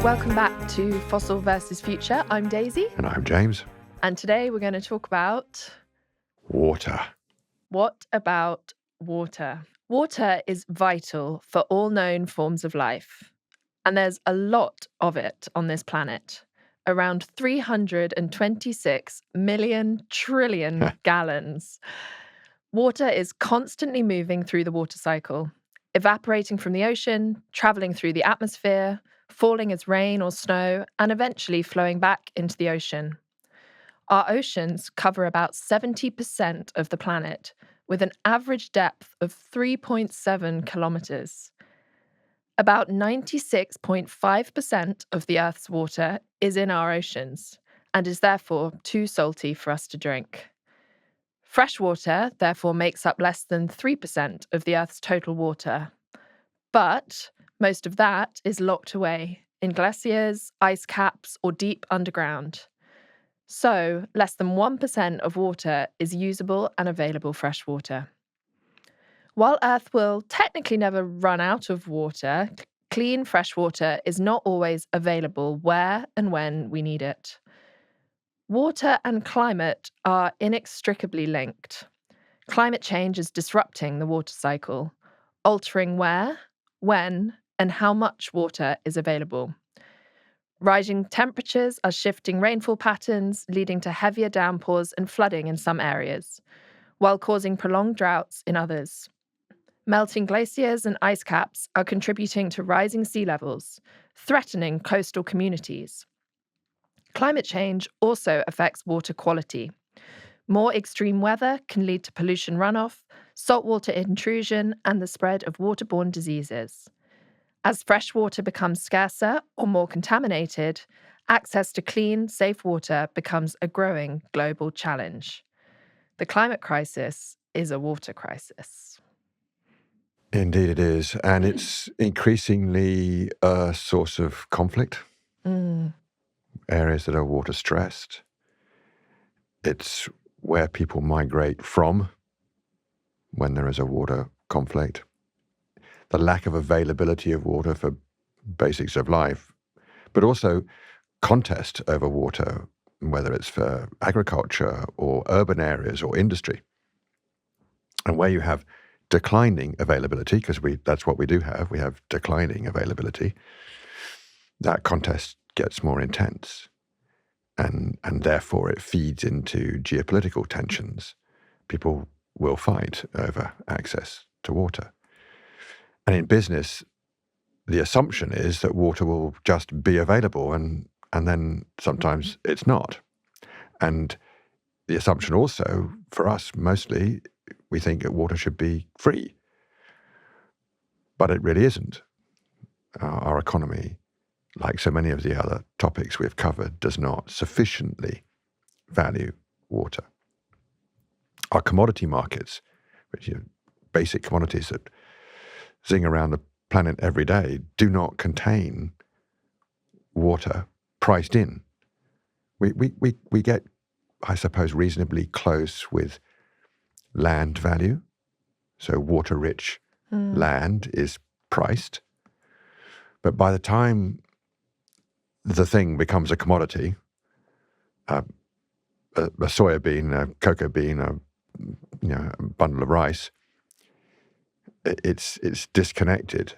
Welcome back to Fossil versus Future. I'm Daisy. And I'm James. And today we're going to talk about... water. What about water? Water is vital for all known forms of life. And there's a lot of it on this planet. Around 326 million trillion gallons. Water is constantly moving through the water cycle, evaporating from the ocean, traveling through the atmosphere, falling as rain or snow, and eventually flowing back into the ocean. Our oceans cover about 70% of the planet, with an average depth of 3.7 kilometers. About 96.5% of the Earth's water is in our oceans and is therefore too salty for us to drink. Fresh water, therefore, makes up less than 3% of the Earth's total water. But most of that is locked away in glaciers, ice caps, or deep underground. So, less than 1% of water is usable and available fresh water. While Earth will technically never run out of water, clean fresh water is not always available where and when we need it. Water and climate are inextricably linked. Climate change is disrupting the water cycle, altering where, when, and how much water is available. Rising temperatures are shifting rainfall patterns, leading to heavier downpours and flooding in some areas, while causing prolonged droughts in others. Melting glaciers and ice caps are contributing to rising sea levels, threatening coastal communities. Climate change also affects water quality. More extreme weather can lead to pollution runoff, saltwater intrusion, and the spread of waterborne diseases. As fresh water becomes scarcer or more contaminated, access to clean, safe water becomes a growing global challenge. The climate crisis is a water crisis. Indeed it is. And it's increasingly a source of conflict. Areas that are water stressed. It's where people migrate from when there is a water conflict. The lack of availability of water for basics of life, but also contest over water, whether it's for agriculture or urban areas or industry. And where you have declining availability, because that's what we do have, we have declining availability, that contest gets more intense. And therefore it feeds into geopolitical tensions. People will fight over access to water. And in business, the assumption is that water will just be available and then sometimes it's not. And the assumption also, for us mostly, we think that water should be free. But it really isn't. Our economy, like so many of the other topics we've covered, does not sufficiently value water. Our commodity markets, which are basic commodities that zing around the planet every day, do not contain water priced in. We get, I suppose, reasonably close with land value. So water-rich land is priced. But by the time the thing becomes a commodity, a soya bean, a cocoa bean, a bundle of rice, it's disconnected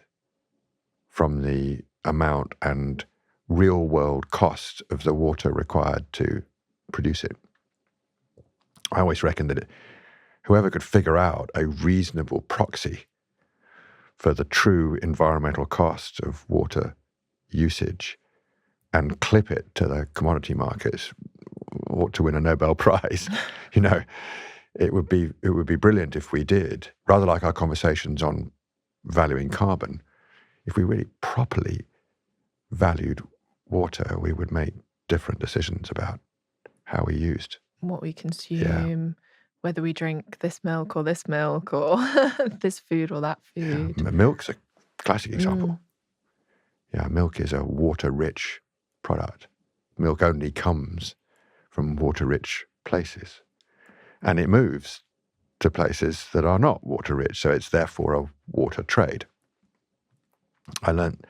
from the amount and real world cost of the water required to produce it. I always reckon that whoever could figure out a reasonable proxy for the true environmental cost of water usage and clip it to the commodity markets ought to win a Nobel Prize. It would be brilliant if we did. Rather like our conversations on valuing carbon, if we really properly valued water, we would make different decisions about how we used what we consume, whether we drink this milk or this this food or that food. Yeah. Milk's a classic example. Yeah, milk is a water-rich product. Milk only comes from water-rich places. And it moves to places that are not water-rich, so it's therefore a water trade. I learnt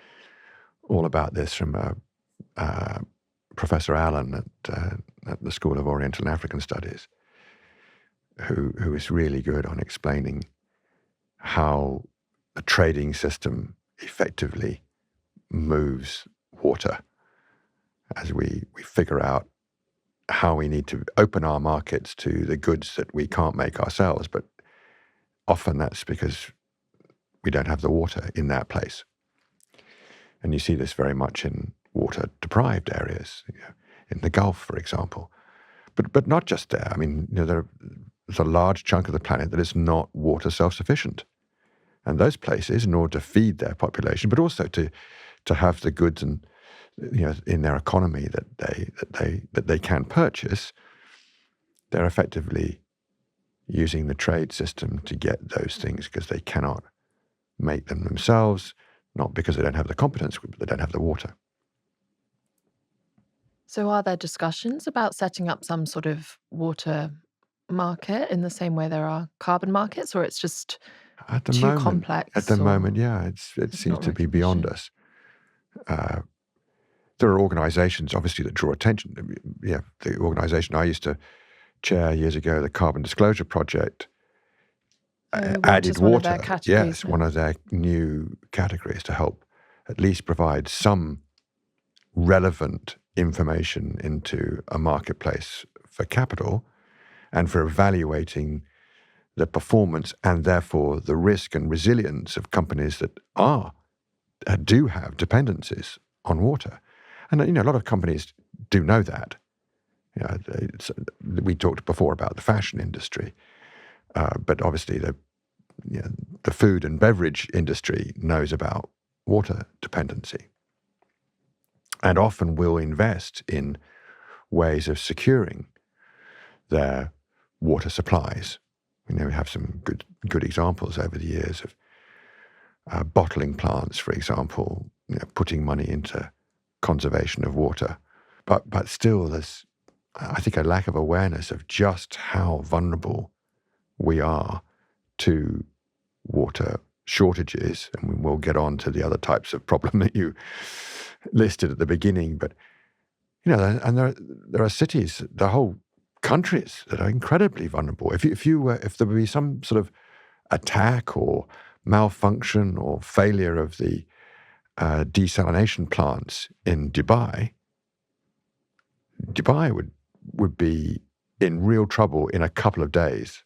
all about this from Professor Allen at the School of Oriental and African Studies, who is really good on explaining how the trading system effectively moves water as we figure out how we need to open our markets to the goods that we can't make ourselves, but often that's because we don't have the water in that place. And you see this very much in water-deprived areas, in the Gulf, for example. But not just there. I mean, there's a large chunk of the planet that is not water self-sufficient. And those places, in order to feed their population, but also to have the goods and in their economy that they can purchase, they're effectively using the trade system to get those things because they cannot make them themselves, not because they don't have the competence, but they don't have the water. So are there discussions about setting up some sort of water market in the same way there are carbon markets, or it's just At the too moment, complex, or yeah, it there's seems not to be beyond recognition? us. Uh, there are organizations, obviously, that draw attention. Yeah, the organization I used to chair years ago, the Carbon Disclosure Project, Oh, added water's one of their water. categories Yes, one now. of their new categories to help at least provide some relevant information into a marketplace for capital and for evaluating the performance and therefore the risk and resilience of companies that do have dependencies on water. And a lot of companies do know that. We talked before about the fashion industry, but obviously the food and beverage industry knows about water dependency and often will invest in ways of securing their water supplies. We have some good examples over the years of bottling plants, for example, putting money into conservation of water. But still, there's, I think, a lack of awareness of just how vulnerable we are to water shortages. And we'll get on to the other types of problem that you listed at the beginning. But, and there are cities, the whole countries that are incredibly vulnerable. If there would be some sort of attack or malfunction or failure of the desalination plants in Dubai would be in real trouble in a couple of days.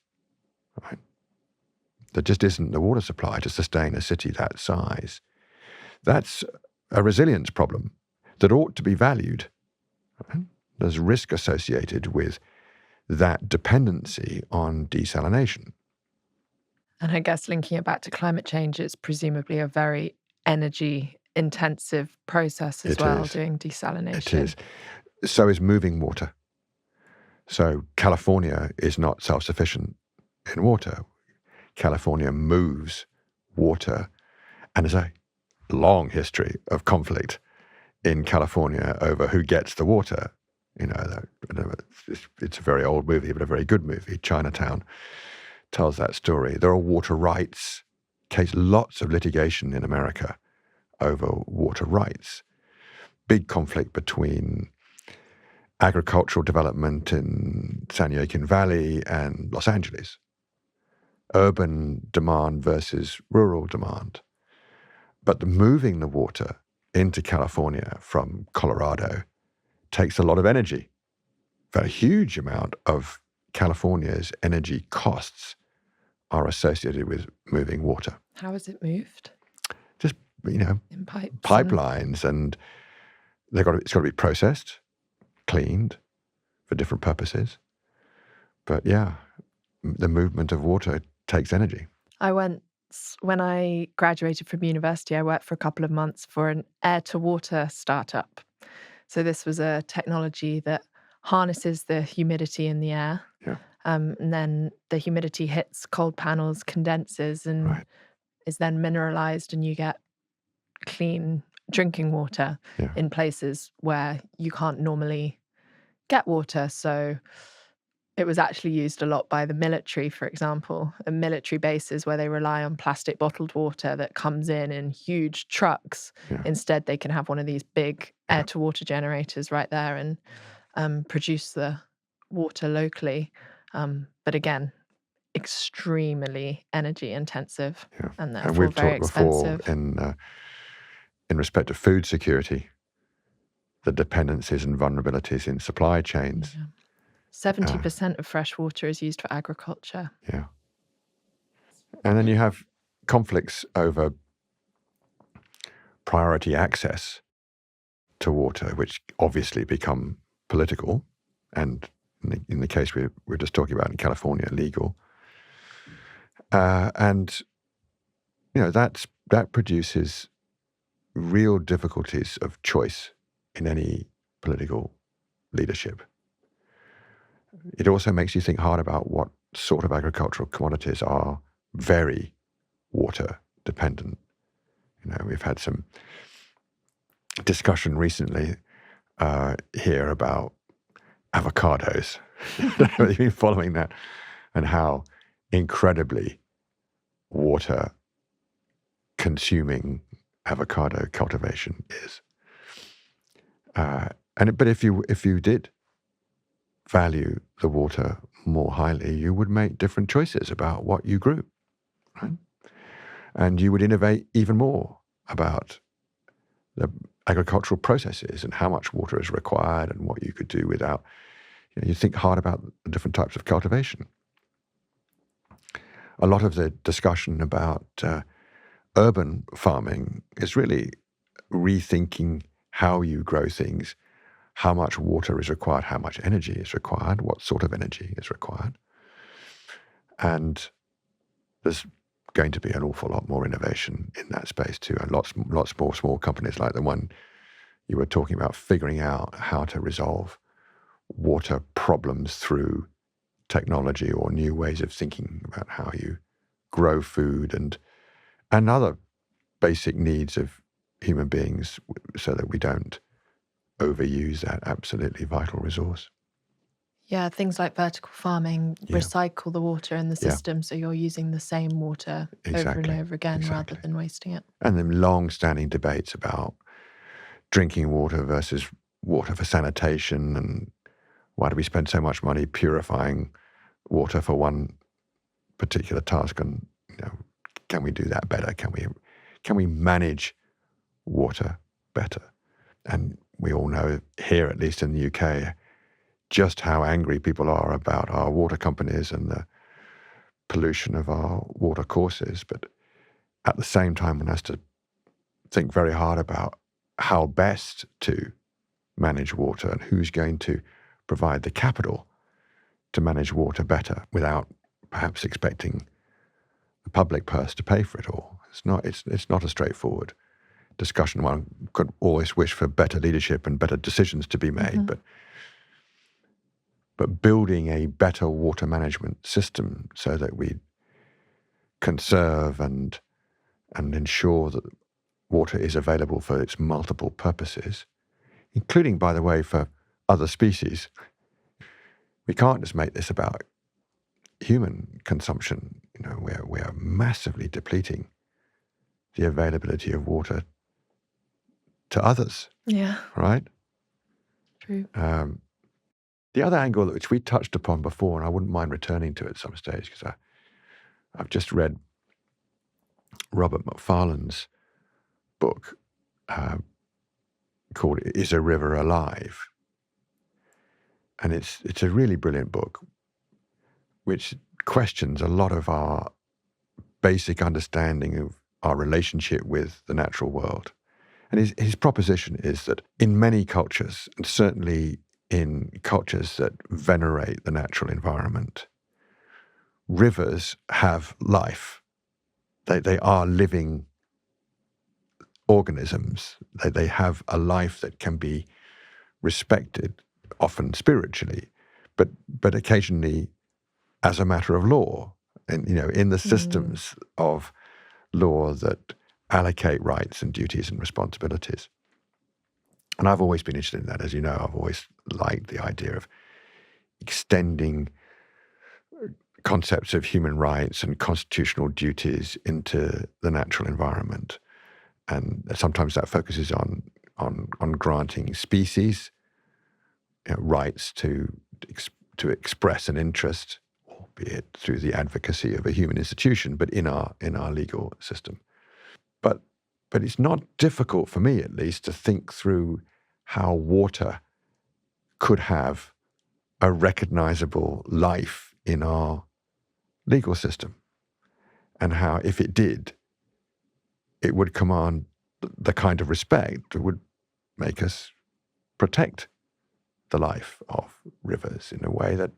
Right? There just isn't the water supply to sustain a city that size. That's a resilience problem that ought to be valued. Right? There's risk associated with that dependency on desalination. And I guess linking it back to climate change, it's presumably a very energy intensive process as It well, is. doing It desalination. is. So is moving water. So California is not self-sufficient in water. California moves water, and there's a long history of conflict in California over who gets the water. It's a very old movie, but a very good movie. Chinatown tells that story. There are water rights lots of litigation in America over water rights. Big conflict between agricultural development in San Joaquin Valley and Los Angeles. Urban demand versus rural demand. But moving the water into California from Colorado takes a lot of energy. A huge amount of California's energy costs are associated with moving water. How is it moved? Just, In pipes? pipelines, and it's got to be processed, cleaned for different purposes. But yeah, the movement of water takes energy. When I graduated from university, I worked for a couple of months for an air to water startup. So this was a technology that harnesses the humidity in the air. Yeah. And then the humidity hits cold panels, condenses, and Right. is then mineralized, and you get clean drinking water Yeah. in places where you can't normally get water. So It was actually used a lot by the military, for example, and military bases where they rely on plastic bottled water that comes in huge trucks. Yeah. Instead, they can have one of these big Yeah. air-to-water generators right there and produce the water locally. But again, extremely energy intensive Yeah. and And therefore we've very talked before expensive. in respect to food security, the dependencies and vulnerabilities in supply chains. Yeah. 70% of fresh water is used for agriculture. Yeah. And then you have conflicts over priority access to water, which obviously become political, and in the case we're just talking about in California, legal. And that produces real difficulties of choice in any political leadership. It also makes you think hard about what sort of agricultural commodities are very water dependent. We've had some discussion recently here about avocados. You've been following that, and how incredibly water consuming avocado cultivation is. But if you did value the water more highly, you would make different choices about what you grew, right? And you would innovate even more about the agricultural processes and how much water is required and what you could do without. You think hard about the different types of cultivation. A lot of the discussion about urban farming is really rethinking how you grow things, how much water is required, how much energy is required, what sort of energy is required. And there's going to be an awful lot more innovation in that space too, and lots more small companies like the one you were talking about, figuring out how to resolve water problems through technology or new ways of thinking about how you grow food and other basic needs of human beings, so that we don't overuse that absolutely vital resource. Yeah, things like vertical farming recycle the water in the system, so you're using the same water over and over again rather than wasting it. And then long-standing debates about drinking water versus water for sanitation, and why do we spend so much money purifying water for one particular task, and can we do that better? Can we manage water better? And we all know here, at least in the UK, just how angry people are about our water companies and the pollution of our water courses. But at the same time, one has to think very hard about how best to manage water and who's going to provide the capital to manage water better without perhaps expecting the public purse to pay for it all. It's not a straightforward discussion. One could always wish for better leadership and better decisions to be made, but building a better water management system so that we conserve and ensure that water is available for its multiple purposes, including, by the way, for other species. We can't just make this about human consumption. We are massively depleting the availability of water to others. Yeah. Right? True. The other angle which we touched upon before, and I wouldn't mind returning to at some stage, because I've just read Robert Macfarlane's book called "Is a River Alive?" And it's a really brilliant book, which questions a lot of our basic understanding of our relationship with the natural world. And his proposition is that in many cultures, and certainly in cultures that venerate the natural environment, rivers have life. They are living organisms. They have a life that can be respected, often spiritually, but occasionally as a matter of law, and in the systems of law that allocate rights and duties and responsibilities. And I've always been interested in that. As you know, I've always liked the idea of extending concepts of human rights and constitutional duties into the natural environment. And sometimes that focuses on granting species rights to express an interest, albeit through the advocacy of a human institution, but in our legal system. But it's not difficult for me, at least, to think through how water could have a recognizable life in our legal system, and how, if it did, it would command the kind of respect that would make us protect the life of rivers in a way that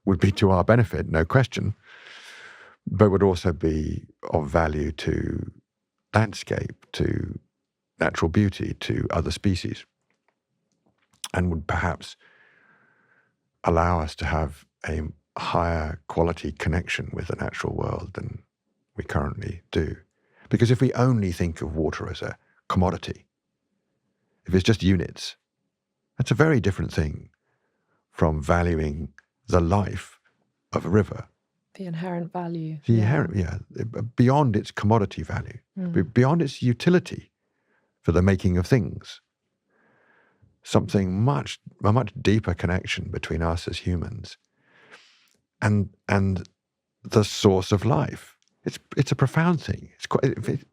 would be to our benefit, no question, but would also be of value to landscape, to natural beauty, to other species, and would perhaps allow us to have a higher quality connection with the natural world than we currently do. Because if we only think of water as a commodity, if it's just units, that's a very different thing from valuing the life of a river. The inherent value. Beyond its commodity value, beyond its utility for the making of things. A much deeper connection between us as humans and the source of life. It's a profound thing.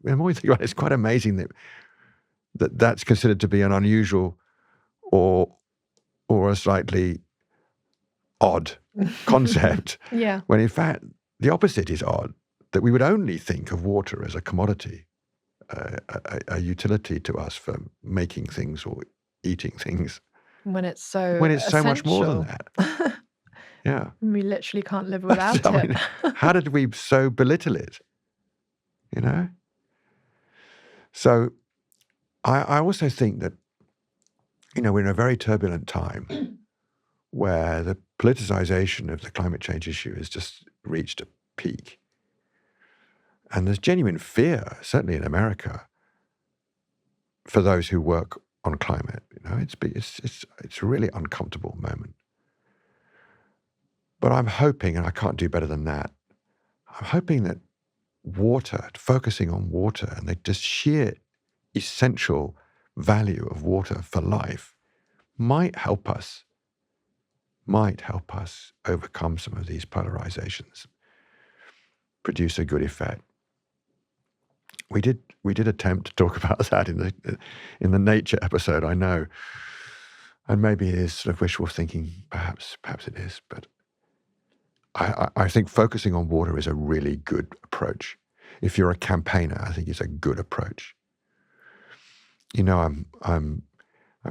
The more you think about it, it's quite amazing that's considered to be an unusual or a slightly odd concept. Yeah. When in fact the opposite is odd, that we would only think of water as a commodity, a utility to us for making things or eating things. When it's so much more than that. Yeah. We literally can't live without it. How did we so belittle it? So I also think that, we're in a very turbulent time where the politicization of the climate change issue has just reached a peak. And there's genuine fear, certainly in America, for those who work on climate. It's a really uncomfortable moment. But I'm hoping, and I can't do better than that, I'm hoping that focusing on water and the just sheer essential value of water for life might help us overcome some of these polarizations, produce a good effect. We did attempt to talk about that in the nature episode, I know, and maybe it is sort of wishful thinking. Perhaps it is, but I think focusing on water is a really good approach. If you're a campaigner, I think it's a good approach. I'm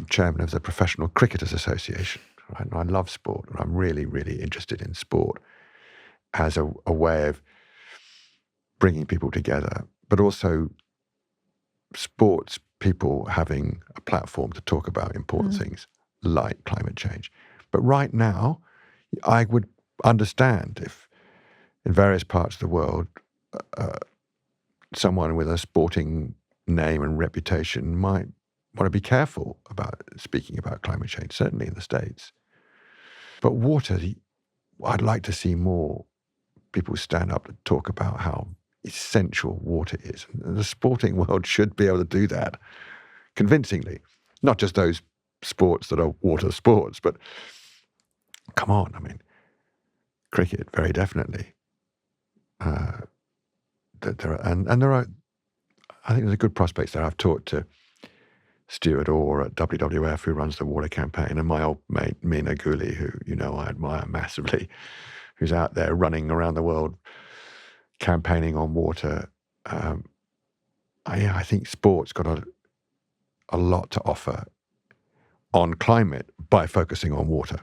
chairman of the Professional Cricketers Association, right? And I love sport, and I'm really, really interested in sport as a way of bringing people together, but also sports people having a platform to talk about important things like climate change. But right now, I would understand if in various parts of the world, someone with a sporting name and reputation might want to be careful about speaking about climate change, certainly in the States. But water, I'd like to see more people stand up to talk about how essential water is. And the sporting world should be able to do that convincingly. Not just those sports that are water sports, but come on, cricket, very definitely. There are, I think there's a good prospects there. I've talked to Stuart Orr at WWF, who runs the water campaign, and my old mate Mina Guli, who I admire massively, who's out there running around the world campaigning on water. I think sport's got a lot to offer on climate by focusing on water.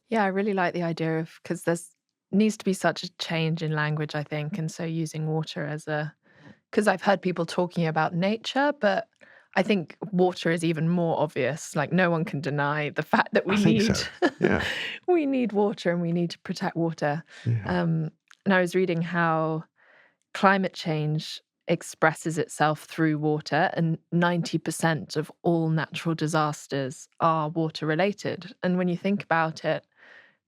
Yeah, I really like the idea of, because there's needs to be such a change in language, I think, and so using water because I've heard people talking about nature, but I think water is even more obvious. Like, no one can deny the fact that we need so. Yeah. we need water and we need to protect water. Yeah. And I was reading how climate change expresses itself through water, and 90% of all natural disasters are water related. And when you think about it,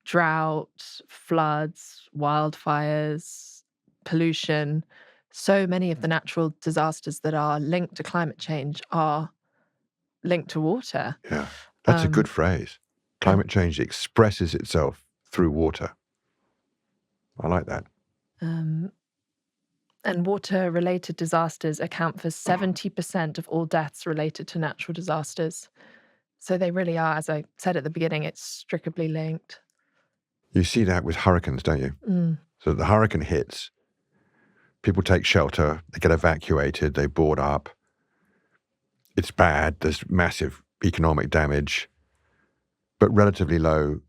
drought, floods, wildfires, pollution. So many of the natural disasters that are linked to climate change are linked to water. Yeah, that's a good phrase. And Climate change expresses itself through water. I like that. and water-related disasters account for 70% of all deaths related to natural disasters. So they really are, as I said at the beginning, it's strictly linked. You see that with hurricanes, don't you? Mm. So the hurricane hits, people take shelter, they get evacuated, they board up. It's bad, there's massive economic damage, but relatively low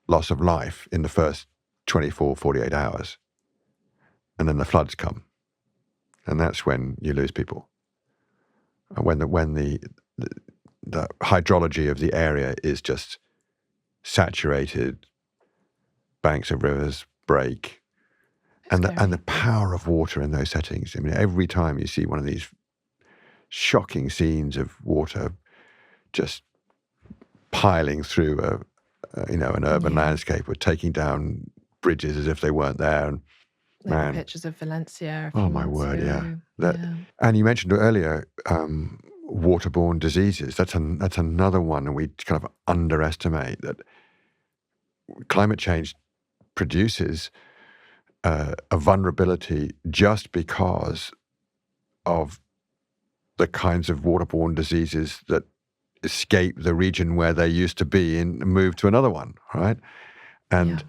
loss of life in the first 24, 48 hours. And then the floods come. And that's when you lose people. And when the hydrology of the area is just saturated, banks of rivers break, and the power of water in those settings. I mean, every time you see one of these shocking scenes of water just piling through an urban landscape, or taking down bridges as if they weren't there. And there were man, pictures of Valencia. oh my word, ago. yeah. And you mentioned earlier waterborne diseases. That's another one, and we kind of underestimate that climate change produces a vulnerability just because of the kinds of waterborne diseases that escape the region where they used to be and move to another one, right? And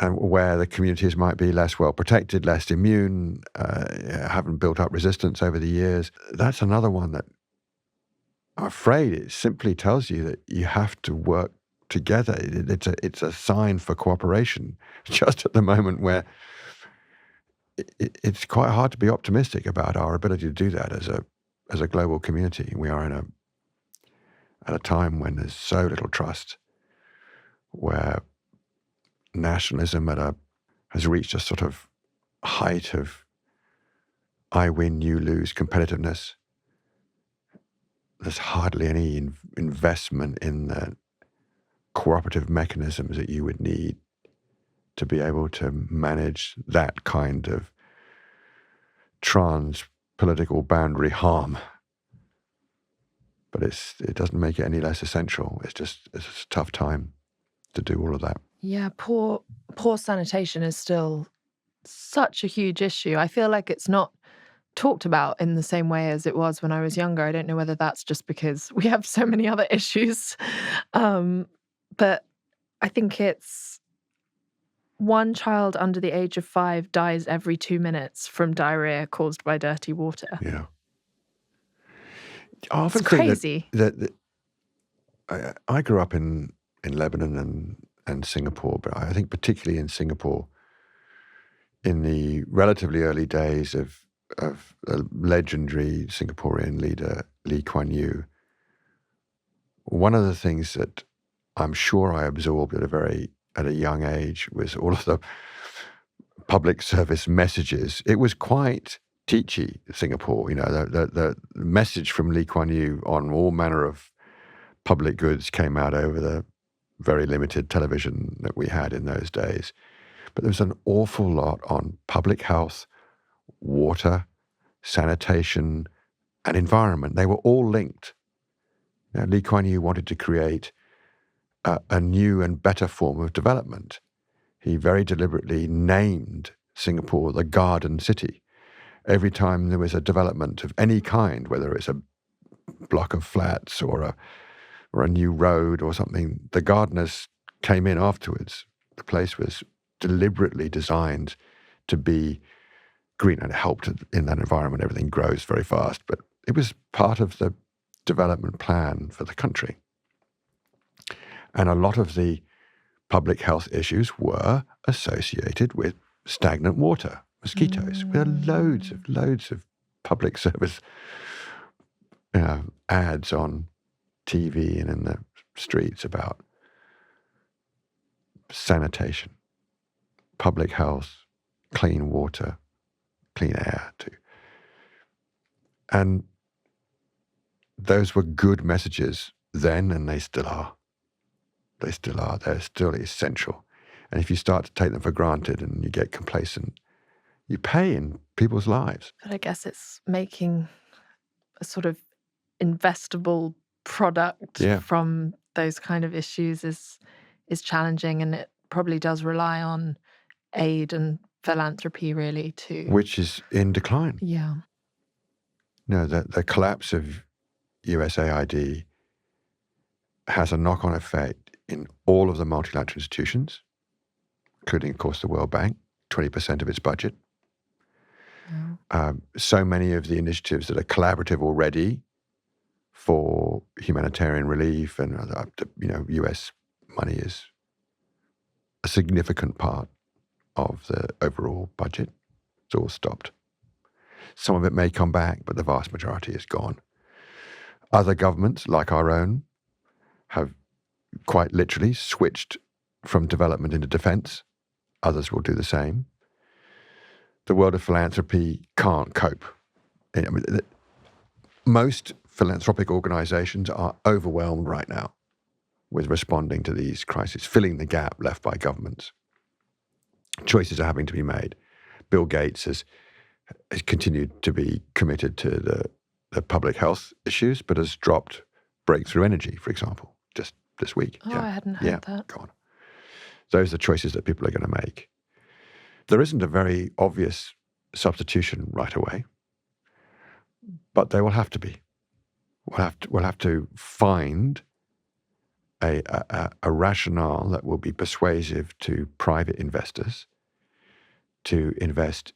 where the communities might be less well protected, less immune, haven't built up resistance over the years. That's another one that I'm afraid it simply tells you that you have to work together. It's a sign for cooperation, just at the moment where it's quite hard to be optimistic about our ability to do that as a global community. We are at a time when there's so little trust, where nationalism has reached a sort of height of I win, you lose competitiveness. There's hardly any investment in the cooperative mechanisms that you would need to be able to manage that kind of trans-political boundary harm. But it doesn't make it any less essential. It's a tough time to do all of that. Yeah, poor sanitation is still such a huge issue. I feel like it's not talked about in the same way as it was when I was younger. I don't know whether that's just because we have so many other issues. But I think it's one child under the age of 5 dies every 2 minutes from diarrhea caused by dirty water. Yeah. I often It's think crazy. that I grew up in Lebanon and Singapore, but I think particularly in Singapore, in the relatively early days of a legendary Singaporean leader, Lee Kuan Yew, one of the things that I'm sure I absorbed at a young age was all of the public service messages. It was quite teachy, Singapore. The message from Lee Kuan Yew on all manner of public goods came out over the very limited television that we had in those days. But there was an awful lot on public health, water, sanitation, and environment. They were all linked. Lee Kuan Yew wanted to create a new and better form of development. He very deliberately named Singapore the Garden City. Every time there was a development of any kind, whether it's a block of flats or a new road or something, the gardeners came in afterwards. The place was deliberately designed to be green, and it helped in that environment. Everything grows very fast, but it was part of the development plan for the country. And a lot of the public health issues were associated with stagnant water, mosquitoes. There are loads of public service ads on TV and in the streets about sanitation, public health, clean water, clean air too. And those were good messages then, and they still are. They still are. They're still essential. And if you start to take them for granted and you get complacent, you pay in people's lives. But I guess it's making a sort of investable product Yeah. from those kind of issues is challenging, and it probably does rely on aid and philanthropy really to. Which is in decline. Yeah. No, the collapse of USAID has a knock-on effect in all of the multilateral institutions, including, of course, the World Bank, 20% of its budget. Yeah. So many of the initiatives that are collaborative already for humanitarian relief and US money is a significant part of the overall budget. It's all stopped. Some of it may come back, but the vast majority is gone. Other governments, like our own, have quite literally switched from development into defense. Others will do the same. The world of philanthropy can't cope. I mean, most philanthropic organizations are overwhelmed right now with responding to these crises, filling the gap left by governments. Choices are having to be made. Bill Gates has continued to be committed to the public health issues, but has dropped breakthrough energy, for example, just this week. Oh, I hadn't heard that. Go on. Those are choices that people are going to make. There isn't a very obvious substitution right away, but there will have to be. We'll have to find a rationale that will be persuasive to private investors to invest,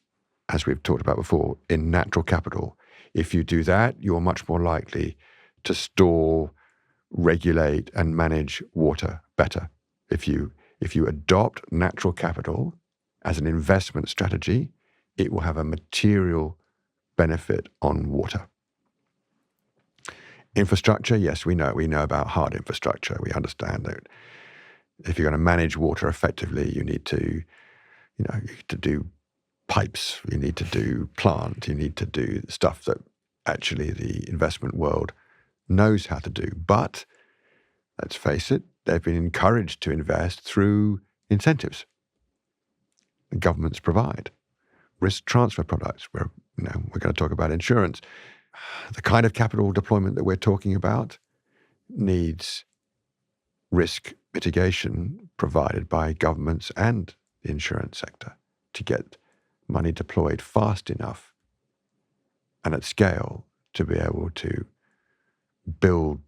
as we've talked about before, in natural capital. If you do that, you're much more likely to store, regulate, and manage water better. If you adopt natural capital as an investment strategy, it will have a material benefit on water. Infrastructure, yes, we know about hard infrastructure. We understand that if you're going to manage water effectively, you need to do pipes, you need to do plant, you need to do stuff that actually the investment world knows how to do. But let's face it, they've been encouraged to invest through incentives the governments provide. Risk transfer products, we're going to talk about insurance. The kind of capital deployment that we're talking about needs risk mitigation provided by governments and the insurance sector to get money deployed fast enough and at scale to be able to build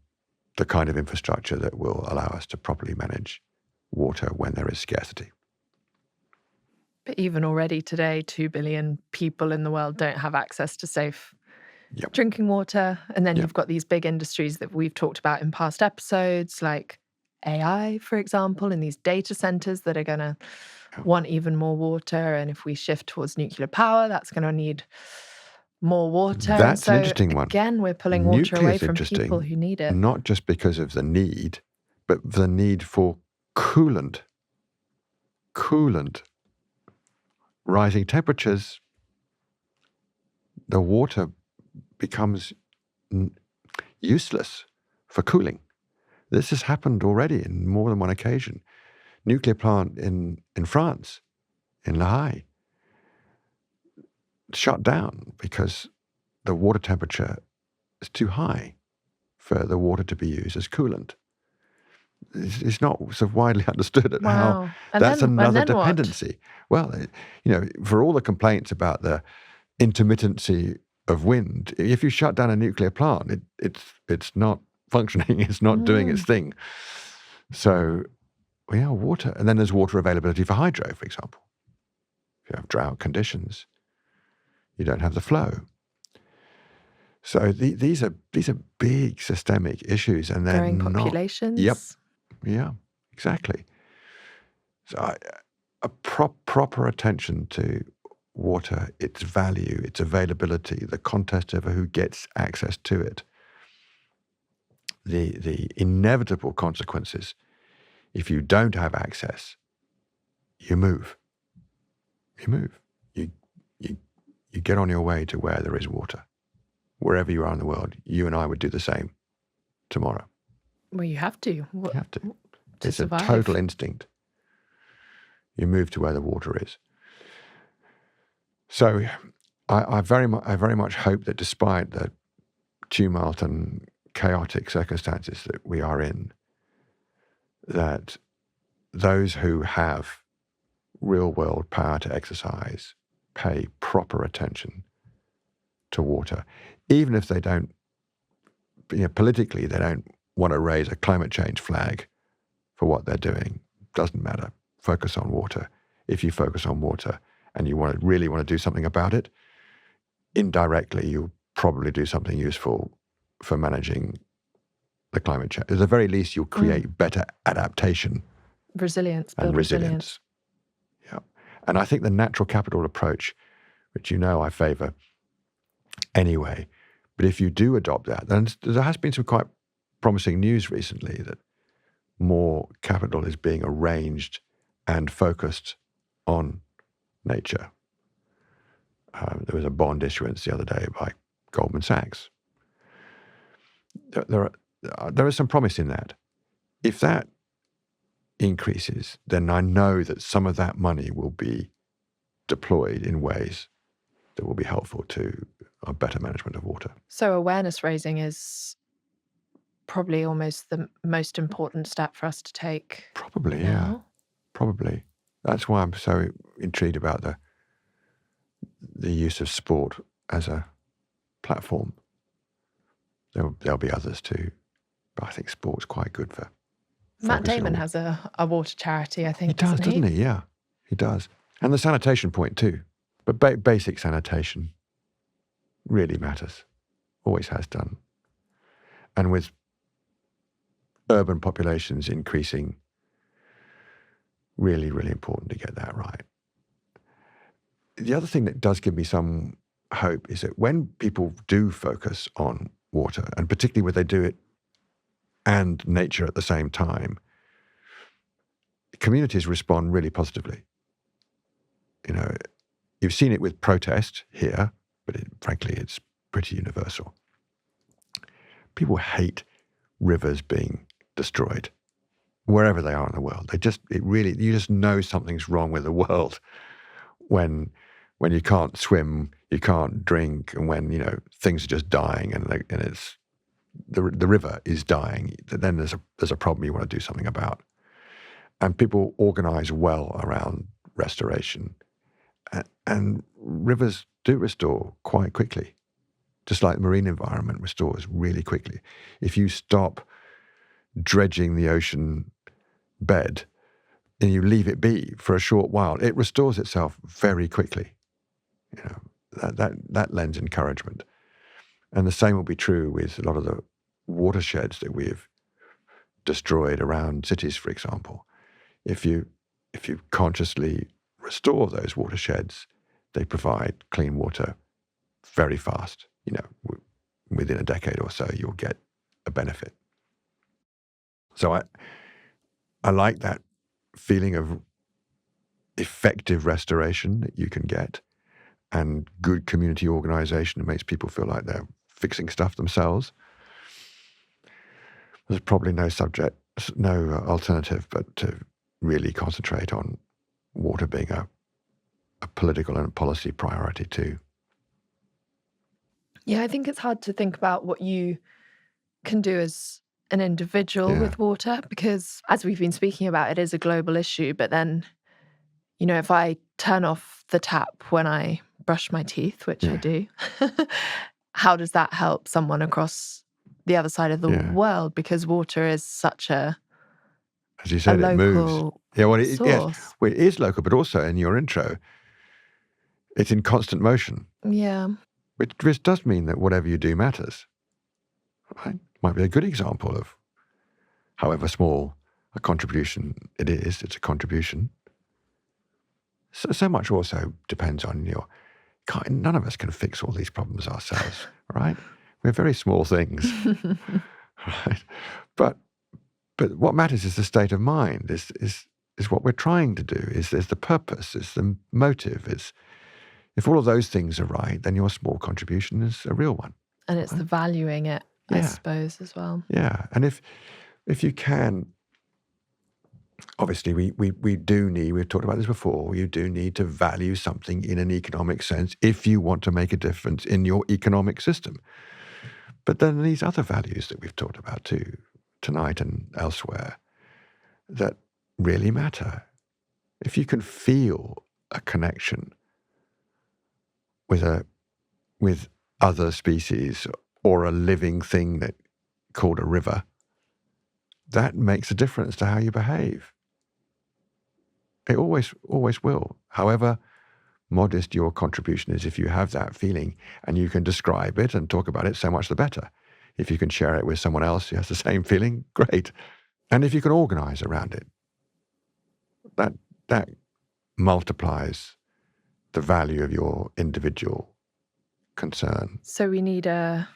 the kind of infrastructure that will allow us to properly manage water when there is scarcity. But even already today, 2 billion people in the world don't have access to safe drinking water. And then you've got these big industries that we've talked about in past episodes, like AI, for example, and these data centers that are going to want even more water. And if we shift towards nuclear power, that's going to need more water. That's an interesting one. Again, we're pulling water away from people who need it. Not just because of the need, but the need for coolant. Rising temperatures, the water becomes useless for cooling. This has happened already in more than one occasion. Nuclear plant in France, in La Haye, shut down because the water temperature is too high for the water to be used as coolant. It's not so widely understood at how that's another dependency. What? Well, for all the complaints about the intermittency of wind, if you shut down a nuclear plant, it's not functioning, it's not doing its thing. So, water. And then there's water availability for hydro, for example. If you have drought conditions, you don't have the flow. So these are big systemic issues, and they're growing populations. Yep. Yeah, exactly. So a proper attention to water, its value, its availability, the contest over who gets access to it, the inevitable consequences. If you don't have access, you move. You get on your way to where there is water. Wherever you are in the world, you and I would do the same tomorrow. Well, you have to. You have to. to It's a survive. total instinct. You move to where the water is. So I very much hope that despite the tumult and chaotic circumstances that we are in, that those who have real-world power to exercise pay proper attention to water, even if they don't, politically, they don't want to raise a climate change flag for what they're doing. Doesn't matter. Focus on water. If you focus on water and you really want to do something about it, indirectly, you'll probably do something useful for managing the climate change. At the very least, you'll create better adaptation. Resilience, and build resilience. Yeah. And I think the natural capital approach, which I favour anyway, but if you do adopt that, then there has been some quite promising news recently that more capital is being arranged and focused on nature. There was a bond issuance the other day by Goldman Sachs. There is some promise in that. If that increases, then I know that some of that money will be deployed in ways that will be helpful to a better management of water. So awareness raising is probably almost the most important step for us to take. Probably, now. yeah. Probably. That's why I'm so intrigued about the use of sport as a platform. There'll be others too, but I think sport's quite good for Matt focusing Damon on- has a water charity, I think. He does, doesn't he? Yeah, he does. And the sanitation point too. But basic sanitation really matters. Always has done. And with urban populations increasing, really, really important to get that right. The other thing that does give me some hope is that when people do focus on water, and particularly when they do it and nature at the same time, communities respond really positively. You've seen it with protest here, but frankly, it's pretty universal. People hate rivers being destroyed, wherever they are in the world. You just know something's wrong with the world when you can't swim, you can't drink, and when things are just dying, and it's the river is dying. Then there's a problem you want to do something about, and people organise well around restoration, and rivers do restore quite quickly, just like the marine environment restores really quickly. If you stop dredging the ocean bed and you leave it be for a short while, it restores itself very quickly. That lends encouragement. And the same will be true with a lot of the watersheds that we've destroyed around cities, for example. If you consciously restore those watersheds, they provide clean water very fast. Within a decade or so, you'll get a benefit. So I like that feeling of effective restoration that you can get, and good community organization that makes people feel like they're fixing stuff themselves. There's probably no alternative but to really concentrate on water being a political and policy priority too. Yeah, I think it's hard to think about what you can do as an individual with water, because as we've been speaking about, it is a global issue. But then, if I turn off the tap when I brush my teeth, which I do, how does that help someone across the other side of the world? Because water is such a, as you said, it moves. source. Yes. Well, it is local, but also in your intro, it's in constant motion. Yeah. Which does mean that whatever you do matters. Right? Might be a good example of, however small a contribution it is, it's a contribution. So much also depends on none of us can fix all these problems ourselves, right? We're very small things, right? But what matters is the state of mind, is what we're trying to do, is the purpose, is the motive, if all of those things are right, then your small contribution is a real one. And it's the valuing it, I suppose, as well. Yeah, and if you can Obviously, we do need, we've talked about this before, you do need to value something in an economic sense if you want to make a difference in your economic system. But then these other values that we've talked about too, tonight and elsewhere, that really matter. If you can feel a connection with other species or a living thing that called a river, that makes a difference to how you behave. It always will. However modest your contribution is, if you have that feeling and you can describe it and talk about it, so much the better. If you can share it with someone else who has the same feeling, great. And if you can organize around it, that multiplies the value of your individual concern. So we need a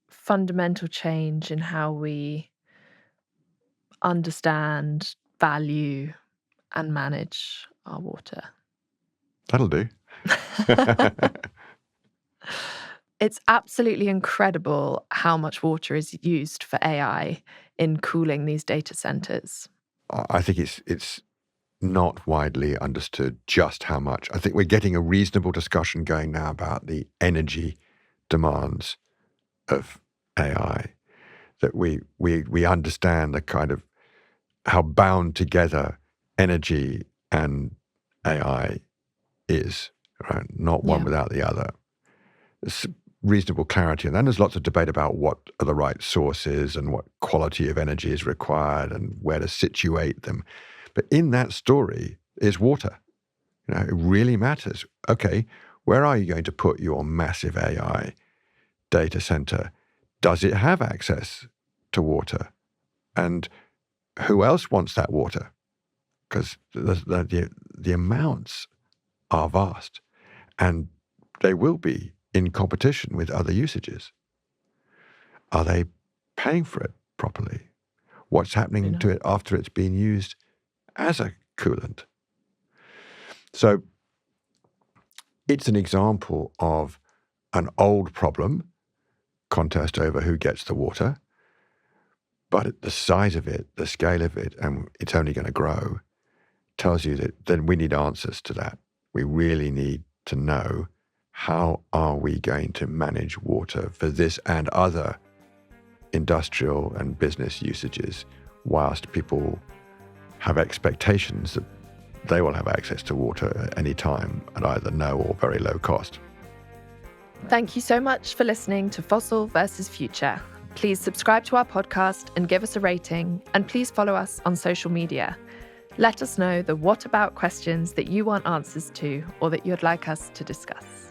fundamental change in how we understand, value, and manage our water. That'll do. It's absolutely incredible how much water is used for AI in cooling these data centers. I think it's not widely understood just how much. I think we're getting a reasonable discussion going now about the energy demands of AI, that we understand the kind of how bound together energy and AI is, right? Not one without the other. There's reasonable clarity. And then there's lots of debate about what are the right sources and what quality of energy is required and where to situate them. But in that story is water. It really matters. Okay, where are you going to put your massive AI data center? Does it have access to water? And who else wants that water? Because the amounts are vast, and they will be in competition with other usages. Are they paying for it properly? What's happening to it after it's been used as a coolant? So it's an example of an old problem, contest over who gets the water, but the size of it, the scale of it, and it's only going to grow, tells you that then we need answers to that. We really need to know, how are we going to manage water for this and other industrial and business usages, whilst people have expectations that they will have access to water at any time at either no or very low cost. Thank you so much for listening to Fossil versus Future. Please subscribe to our podcast and give us a rating, and please follow us on social media. Let us know the what about questions that you want answers to or that you'd like us to discuss.